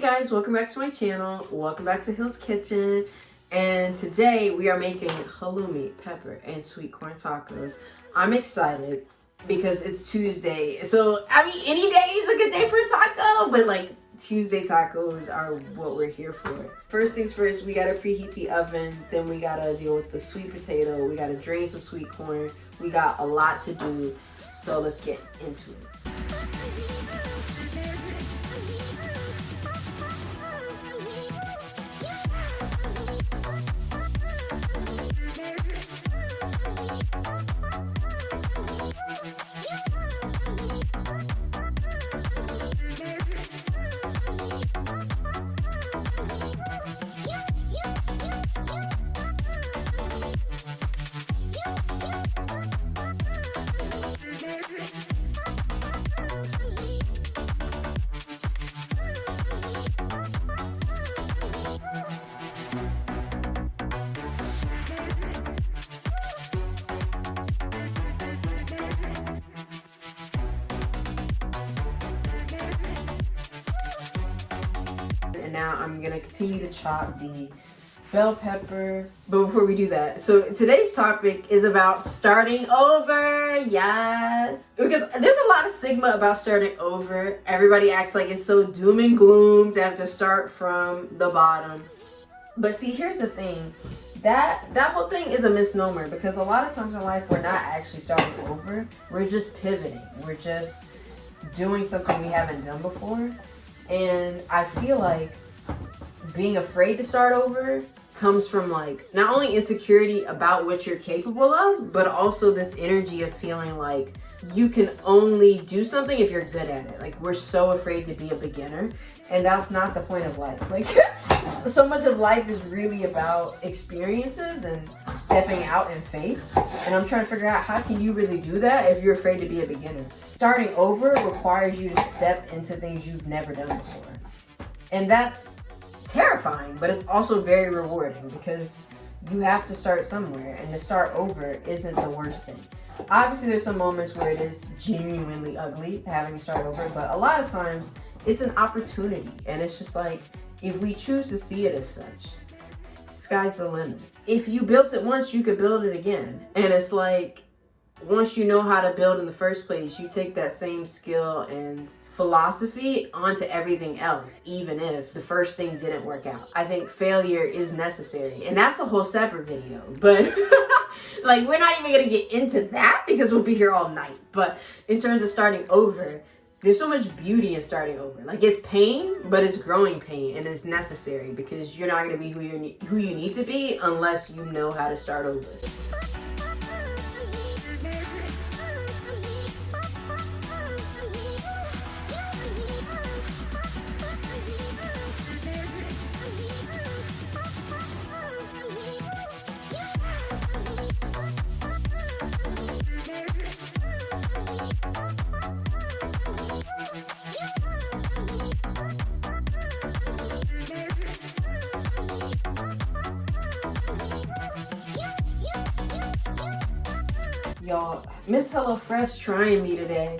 guys, welcome back to my channel. Welcome back to Hill's Kitchen. And today we are making halloumi, pepper, and sweet corn tacos. I'm excited because it's Tuesday. So, I mean, any day is a good day for a taco, but like Tuesday tacos are what we're here for. First things first, we gotta preheat the oven. Then we gotta deal with the sweet potato. We gotta drain some sweet corn. We got a lot to do. So let's get into it. Now I'm gonna continue to chop the bell pepper. But before we do that, so today's topic is about starting over. Yes, because there's a lot of stigma about starting over. Everybody acts like it's so doom and gloom to have to start from the bottom. But see, here's the thing. That whole thing is a misnomer, because a lot of times in life we're not actually starting over. We're just pivoting. We're just doing something we haven't done before. And I feel like being afraid to start over comes from like not only insecurity about what you're capable of, but also this energy of feeling like you can only do something if you're good at it. Like, we're so afraid to be a beginner, and that's not the point of life. Like, so much of life is really about experiences and stepping out in faith. And I'm trying to figure out, how can you really do that if you're afraid to be a beginner? Starting over requires you to step into things you've never done before. And that's terrifying, but it's also very rewarding, because you have to start somewhere, and to start over isn't the worst thing. Obviously, there's some moments where it is genuinely ugly having to start over, but a lot of times it's an opportunity, and it's just like, if we choose to see it as such, sky's the limit. If you built it once, you could build it again. And it's like, once you know how to build in the first place, you take that same skill and philosophy onto everything else, even if the first thing didn't work out. I think failure is necessary, and that's a whole separate video, but like, we're not even gonna get into that because we'll be here all night. But in terms of starting over, there's so much beauty in starting over. Like, it's pain, but it's growing pain, and it's necessary, because you're not gonna be who you need to be unless you know how to start over. Y'all, Miss HelloFresh trying me today.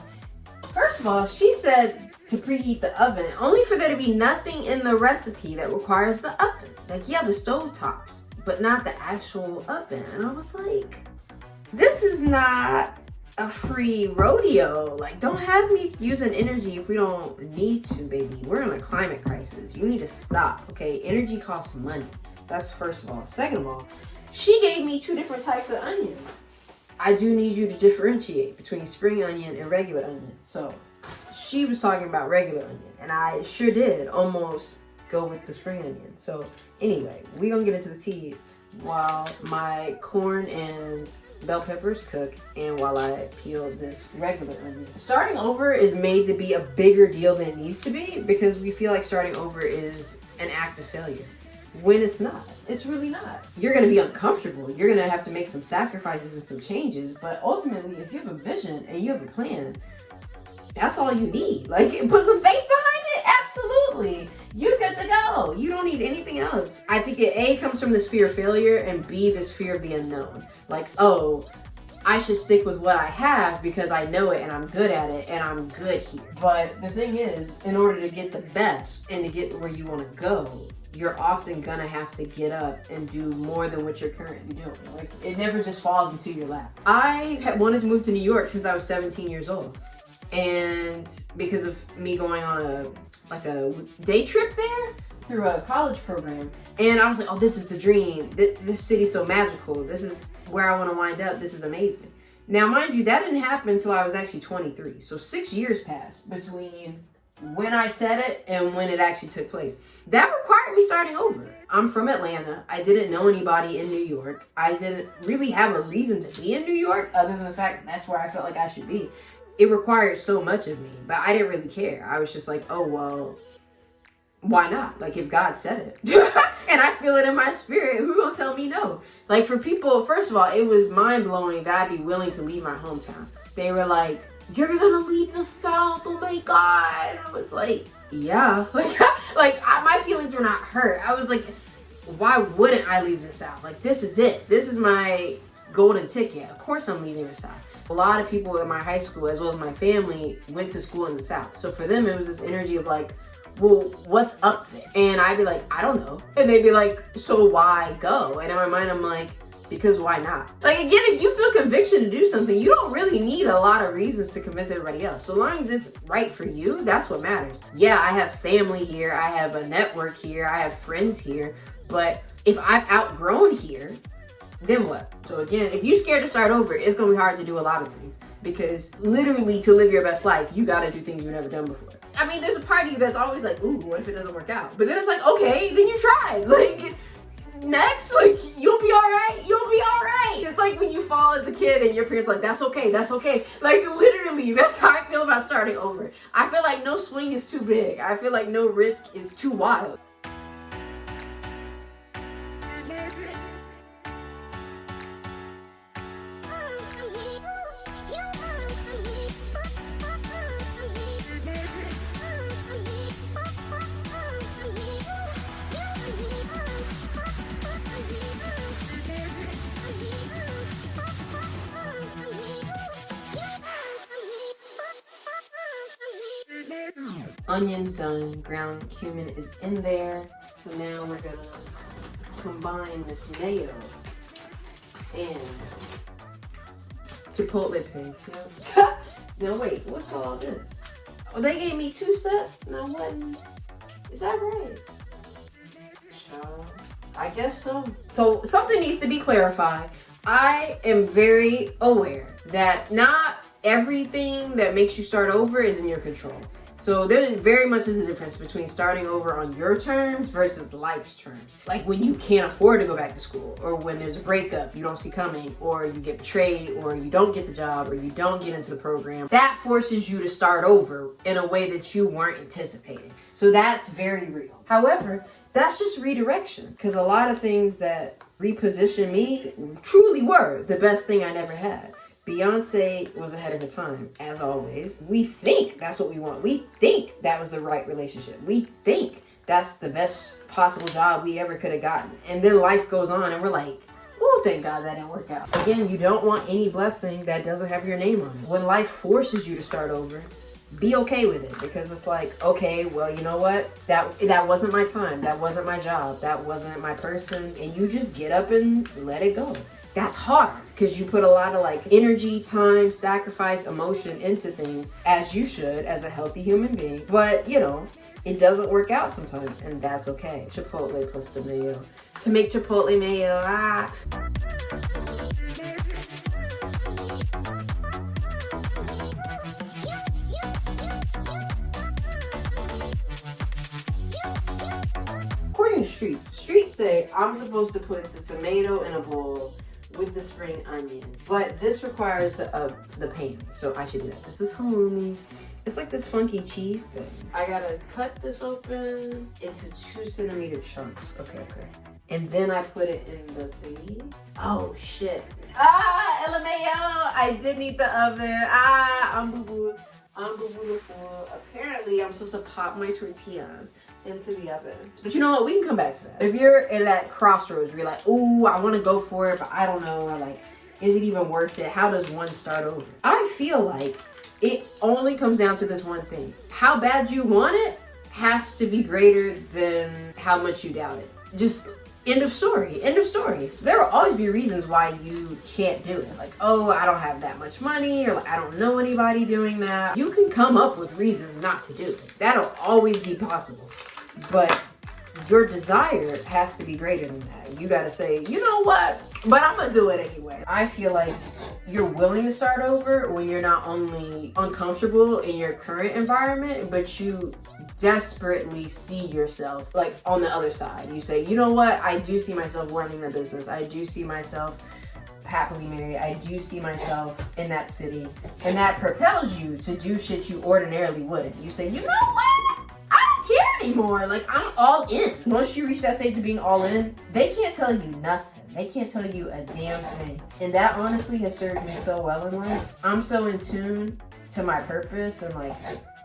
First of all, she said to preheat the oven, only for there to be nothing in the recipe that requires the oven. Like, yeah, the stove tops, but not the actual oven. And I was like, this is not a free rodeo. Like, don't have me using energy if we don't need to, baby. We're in a climate crisis. You need to stop, okay? Energy costs money. That's first of all. Second of all, she gave me 2 different types of onions. I do need you to differentiate between spring onion and regular onion. So she was talking about regular onion, and I sure did almost go with the spring onion. So anyway, we're gonna get into the tea while my corn and bell peppers cook, and while I peel this regular onion. Starting over is made to be a bigger deal than it needs to be, because we feel like starting over is an act of failure, when it's not. It's really not. You're gonna be uncomfortable. You're gonna have to make some sacrifices and some changes, but ultimately, if you have a vision and you have a plan, that's all you need. Like, put some faith behind it, absolutely. You're good to go. You don't need anything else. I think it A, comes from this fear of failure, and B, this fear of the unknown. Like, oh, I should stick with what I have because I know it and I'm good at it and I'm good here. But the thing is, in order to get the best and to get where you want to go, you're often gonna have to get up and do more than what you're currently doing. Like, it never just falls into your lap. I had wanted to move to New York since I was 17 years old. And because of me going on a day trip there through a college program. And I was like, oh, this is the dream. This city's so magical. This is where I want to wind up. This is amazing. Now, mind you, that didn't happen until I was actually 23. So 6 years passed between when I said it and when it actually took place. That required me starting over. I'm from Atlanta. I didn't know anybody in New York. I didn't really have a reason to be in New York other than the fact that's where I felt like I should be. It required so much of me, but I didn't really care. I was just like, oh, well, why not? Like, if God said it and I feel it in my spirit, who gonna tell me no? Like, for people, first of all, it was mind blowing that I'd be willing to leave my hometown. They were like, you're gonna leave the South, oh my God. I was like, yeah. My feelings were not hurt. I was like, why wouldn't I leave the South? Like, this is it. This is my golden ticket. Of course I'm leaving the South. A lot of people in my high school, as well as my family, went to school in the South. So for them, it was this energy of like, well, what's up there? And I'd be like, I don't know. And they'd be like, so why go? And in my mind, I'm like, because why not? Like, again, if you feel conviction to do something, you don't really need a lot of reasons to convince everybody else. So long as it's right for you, that's what matters. Yeah, I have family here. I have a network here. I have friends here. But if I've outgrown here, then what? So again, if you're scared to start over, it's gonna be hard to do a lot of things, because literally to live your best life, you gotta do things you've never done before. I mean, there's a part of you that's always like, ooh, what if it doesn't work out? But then it's like, okay, then you tried. Like, next, like, you'll be all right. You'll be all right. It's like when you fall as a kid and your parents are like, that's okay, that's okay. Like, literally, that's how I feel about starting over. I feel like no swing is too big. I feel like no risk is too wild. Onion's done, ground cumin is in there. So now we're gonna combine this mayo and chipotle paste. Yep. Now wait, what's all this? Oh, they gave me 2 sets. Now what? Is that right? I guess so. So something needs to be clarified. I am very aware that not everything that makes you start over is in your control. So there very much is a difference between starting over on your terms versus life's terms. Like when you can't afford to go back to school, or when there's a breakup you don't see coming, or you get betrayed, or you don't get the job, or you don't get into the program. That forces you to start over in a way that you weren't anticipating. So that's very real. However, that's just redirection, because a lot of things that reposition me truly were the best thing I never had. Beyonce was ahead of her time, as always. We think that's what we want. We think that was the right relationship. We think that's the best possible job we ever could have gotten. And then life goes on and we're like, oh, thank God that didn't work out. Again, you don't want any blessing that doesn't have your name on it. When life forces you to start over, be okay with it, because it's like, okay, well, you know what? That wasn't my time. That wasn't my job. That wasn't my person. And you just get up and let it go. That's hard, because you put a lot of like energy, time, sacrifice, emotion into things, as you should as a healthy human being. But you know, it doesn't work out sometimes, and that's okay. Chipotle plus the mayo. To make chipotle mayo, According to streets say I'm supposed to put the tomato in a bowl with the spring onion, but this requires the pan, so I should do that. This is halloumi. It's like this funky cheese thing. I gotta cut this open into 2-centimeter chunks. Okay. And then I put it in the thingy. Oh shit. LMAO! I did need the oven. I'm boo-boo. I'm boo-boo fool. Apparently, I'm supposed to pop my tortillas into the oven. But you know what? We can come back to that. If you're in that crossroads where you're like, ooh, I want to go for it, but I don't know. Or like, Is it even worth it? How does one start over? I feel like it only comes down to this one thing. How bad you want it has to be greater than how much you doubt it. Just end of story, end of story. So there will always be reasons why you can't do it. Like, oh, I don't have that much money, or like, I don't know anybody doing that. You can come up with reasons not to do it. That'll always be possible. But your desire has to be greater than that. You gotta say, you know what? But I'm gonna do it anyway. I feel like you're willing to start over when you're not only uncomfortable in your current environment, but you desperately see yourself like on the other side. You say, you know what? I do see myself running the business. I do see myself happily married. I do see myself in that city. And that propels you to do shit you ordinarily wouldn't. You say, you know what? I don't care anymore. Like, I'm all in. Once you reach that stage of being all in, they can't tell you nothing. They can't tell you a damn thing. And that honestly has served me so well in life. I'm so in tune to my purpose and like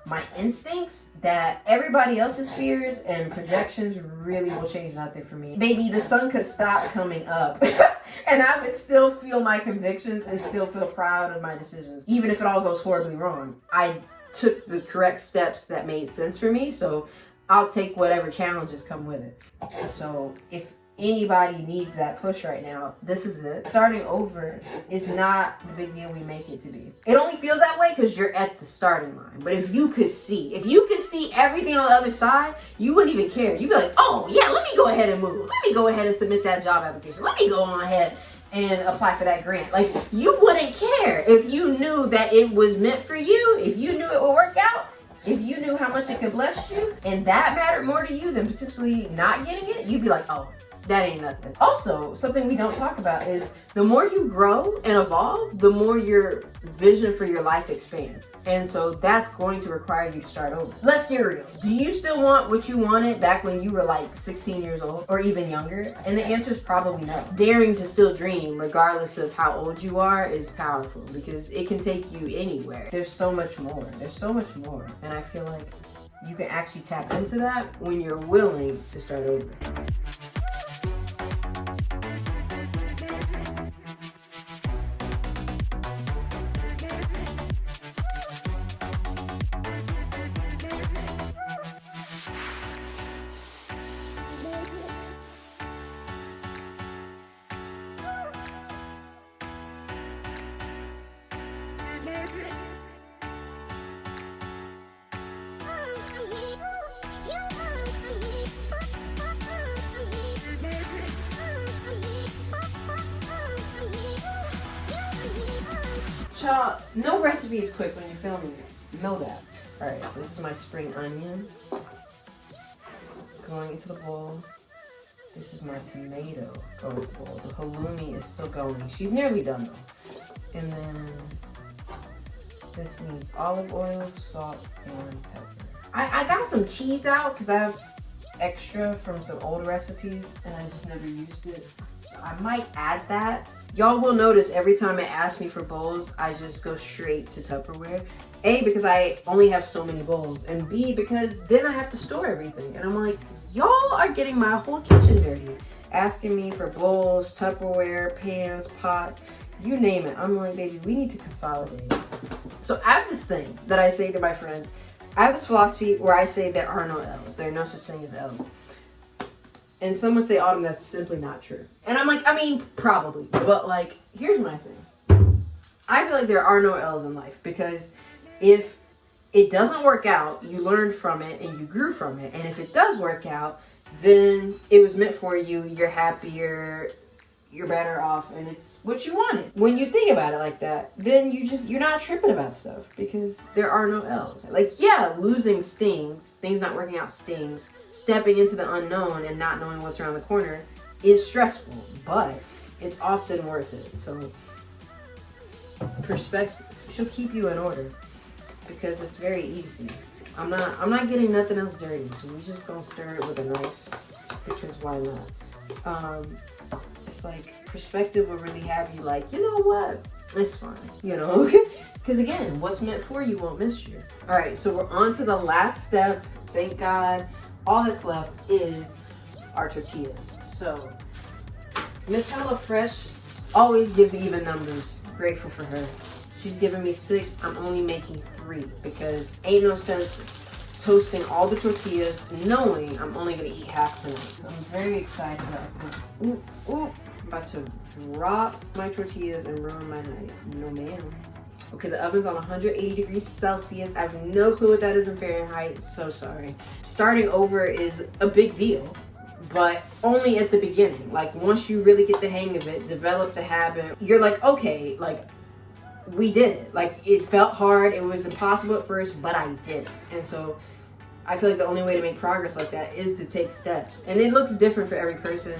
my instincts that everybody else's fears and projections really will change nothing for me. Maybe the sun could stop coming up and I would still feel my convictions and still feel proud of my decisions. Even if it all goes horribly wrong, I took the correct steps that made sense for me. So I'll take whatever challenges come with it. So if anybody needs that push right now, this is it. Starting over is not the big deal we make it to be. It only feels that way because you're at the starting line. But if you could see everything on the other side, you wouldn't even care. You'd be like, oh yeah, let me go ahead and move. Let me go ahead and submit that job application. Let me go on ahead and apply for that grant. Like, you wouldn't care if you knew that it was meant for you, if you knew it would work out, if you knew how much it could bless you, and that mattered more to you than potentially not getting it, you'd be like, oh, that ain't nothing. Also, something we don't talk about is the more you grow and evolve, the more your vision for your life expands. And so that's going to require you to start over. Let's get real. Do you still want what you wanted back when you were like 16 years old or even younger? And the answer is probably no. Daring to still dream, regardless of how old you are, is powerful because it can take you anywhere. There's so much more. There's so much more. And I feel like you can actually tap into that when you're willing to start over. Y'all, no recipe is quick when you're filming it. You know that. Alright, so this is my spring onion going into the bowl. This is my tomato going into the bowl. The halloumi is still going. She's nearly done though. And then this needs olive oil, salt, and pepper. I got some cheese out because I have extra from some old recipes and I just never used it. So I might add that. Y'all will notice every time it asks me for bowls, I just go straight to Tupperware. A, because I only have so many bowls, and B, because then I have to store everything. And I'm like, y'all are getting my whole kitchen dirty. Asking me for bowls, Tupperware, pans, pots, you name it. I'm like, baby, we need to consolidate. So I have this thing that I say to my friends. I have this philosophy where I say there are no L's. There are no such thing as L's. And some would say, Autumn, that's simply not true. And I'm like, I mean, probably. But like, here's my thing. I feel like there are no L's in life because if it doesn't work out, you learned from it and you grew from it. And if it does work out, then it was meant for you. You're happier, you're better off, and it's what you wanted. When you think about it like that, then you're not tripping about stuff because there are no L's. Like, yeah, losing stings, things not working out stings. Stepping into the unknown and not knowing what's around the corner is stressful, but it's often worth it. So perspective should keep you in order because it's very easy. I'm not getting nothing else dirty, so we just gonna stir it with a knife because why not? It's like perspective will really have you like, you know what? It's fine, you know? Because again, what's meant for you won't miss you. All right, so we're on to the last step. Thank God. All that's left is our tortillas. So Miss HelloFresh Always gives even numbers. Grateful for her. She's giving me 6. I'm only making 3 because ain't no sense toasting all the tortillas knowing I'm only gonna eat half tonight. So I'm very excited about this. Ooh, ooh. I'm about to drop my tortillas and ruin my night. No ma'am. Okay, the oven's on 180 degrees Celsius. I have no clue what that is in Fahrenheit. So sorry. Starting over is a big deal, but only at the beginning. Like once you really get the hang of it, develop the habit, you're like, okay, like we did it. Like it felt hard. It was impossible at first, but I did it. And so I feel like the only way to make progress like that is to take steps. And it looks different for every person,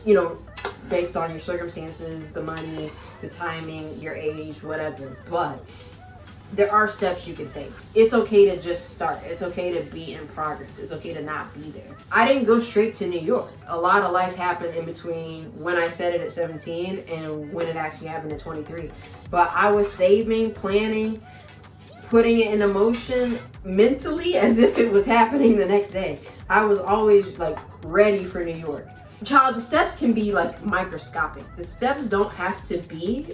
you know, based on your circumstances, the money, the timing, your age, whatever. But there are steps you can take. It's okay to just start. It's okay to be in progress. It's okay to not be there. I didn't go straight to New York. A lot of life happened in between when I said it at 17 and when it actually happened at 23. But I was saving, planning, putting it in motion mentally as if it was happening the next day. I was always like ready for New York. Child, the steps can be like microscopic. The steps don't have to be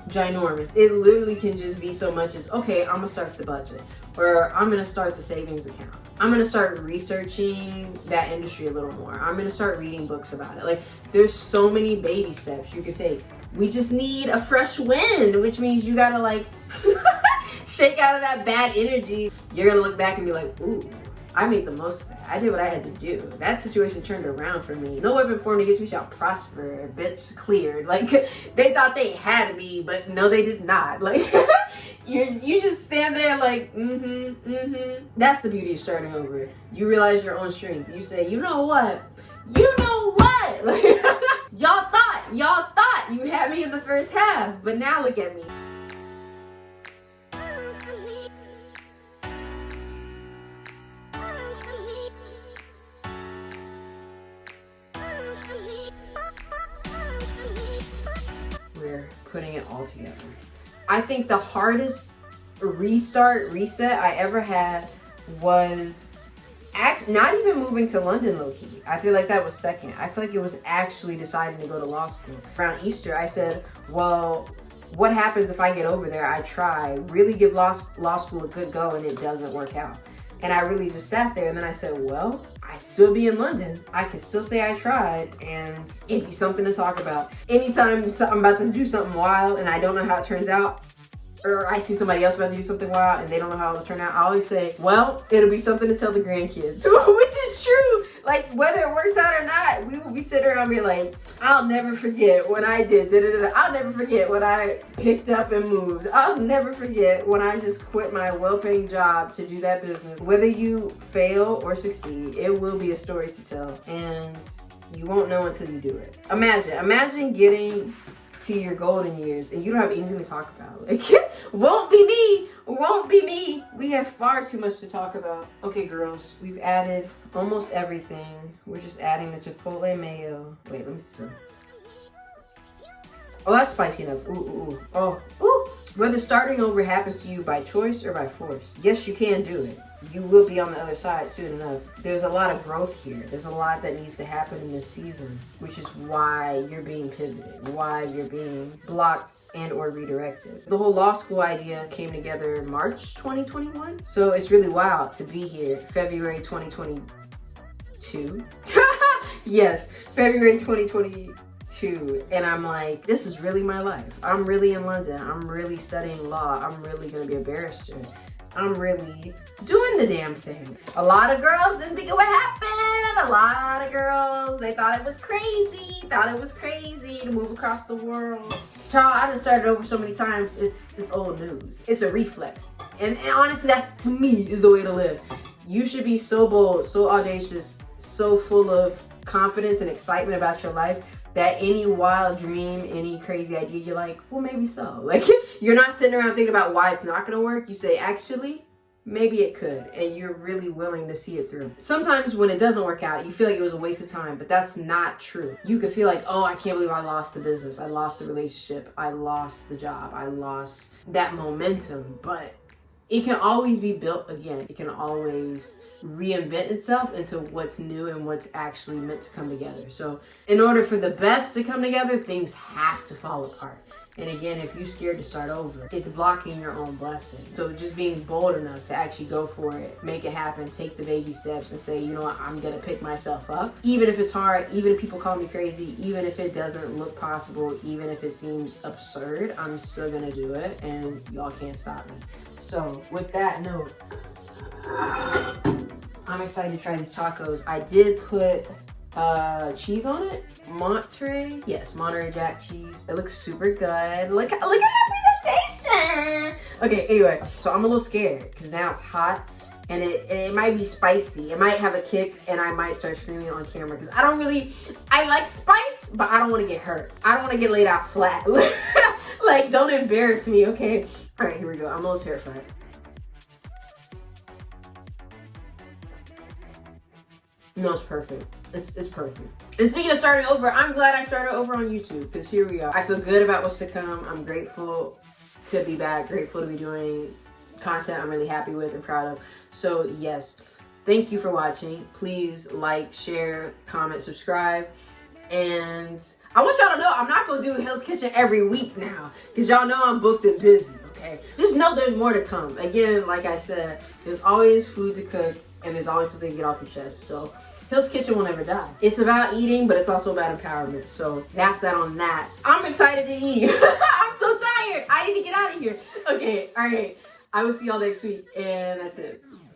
ginormous. It literally can just be so much as, okay, I'm gonna start the budget, or I'm gonna start the savings account. I'm gonna start researching that industry a little more. I'm gonna start reading books about it. Like there's so many baby steps you could take. We just need a fresh wind, which means you gotta like shake out of that bad energy. You're gonna look back and be like, ooh, I made the most of that. I did what I had to do. That situation turned around for me. No weapon formed against me shall prosper. Bitch, cleared. Like they thought they had me, but no, they did not. Like you just stand there like, That's the beauty of starting over. You realize your own strength. You say, you know what? Like, y'all thought you had me in the first half, but now look at me. We're putting it all together. I think the hardest reset I ever had was not even moving to London low-key. I feel like that was second. I feel like it was actually deciding to go to law school. Around Easter, I said, well, what happens if I get over there? I try, really give law school a good go, and it doesn't work out. And I really just sat there, and then I said, well, I still be in London. I can still say I tried, and it'd be something to talk about. Anytime I'm about to do something wild and I don't know how it turns out, or I see somebody else about to do something wild and they don't know how it'll turn out, I always say, well, it'll be something to tell the grandkids, which is true. Like, whether it works out or not, we will be sitting around and be like, I'll never forget when I did da-da-da-da. I'll never forget when I picked up and moved. I'll never forget when I just quit my well-paying job to do that business. Whether you fail or succeed, it will be a story to tell, and you won't know until you do it. Imagine getting to your golden years and you don't have anything to talk about. Like, won't be me. We have far too much to talk about. Okay, girls, we've added almost everything. We're just adding the chipotle mayo. Wait, let me see. Oh, that's spicy enough. Ooh. Oh, ooh. Whether starting over happens to you by choice or by force, yes, you can do it. You will be on the other side soon enough. There's a lot of growth here. There's a lot that needs to happen in this season, which is why you're being pivoted, why you're being blocked and or redirected. The whole law school idea came together March 2021. So it's really wild to be here February 2022. Yes, February 2022. And I'm like, this is really my life. I'm really in London. I'm really studying law. I'm really gonna be a barrister. I'm really doing the damn thing. A lot of girls didn't think it would happen. A lot of girls, they thought it was crazy. To move across the world. Child, I done started over so many times, it's old news. It's a reflex. And honestly, that's, to me, is the way to live. You should be so bold, so audacious, so full of confidence and excitement about your life that any wild dream, any crazy idea, you're like, well, maybe so. Like, you're not sitting around thinking about why it's not gonna work. You say, actually, maybe it could. And you're really willing to see it through. Sometimes when it doesn't work out, you feel like it was a waste of time, but that's not true. You could feel like, oh, I can't believe I lost the business. I lost the relationship. I lost the job. I lost that momentum. But it can always be built again. It can always reinvent itself into what's new and what's actually meant to come together. So in order for the best to come together, things have to fall apart. And again, if you're scared to start over, it's blocking your own blessing. So just being bold enough to actually go for it, make it happen, take the baby steps and say, you know what, I'm gonna pick myself up. Even if it's hard, even if people call me crazy, even if it doesn't look possible, even if it seems absurd, I'm still gonna do it and y'all can't stop me. So with that note, I'm excited to try these tacos. I did put cheese on it. Monterey Jack cheese. It looks super good. Look at that presentation. Okay, anyway, so I'm a little scared because now it's hot and it might be spicy. It might have a kick and I might start screaming on camera because I like spice, but I don't want to get hurt. I don't want to get laid out flat. Like, don't embarrass me, okay? All right, here we go. I'm a little terrified. No, it's perfect. It's perfect. And speaking of starting over, I'm glad I started over on YouTube because here we are. I feel good about what's to come. I'm grateful to be back, grateful to be doing content I'm really happy with and proud of. So yes, thank you for watching. Please like, share, comment, subscribe. And I want y'all to know I'm not gonna do Hill's Kitchen every week now because y'all know I'm booked and busy, okay? Just know there's more to come. Again, like I said, there's always food to cook and there's always something to get off your chest. So Hill's Kitchen will never die. It's about eating, but it's also about empowerment. So that's that on that. I'm excited to eat. I'm so tired. I need to get out of here. Okay, all right. I will see y'all next week, and that's it.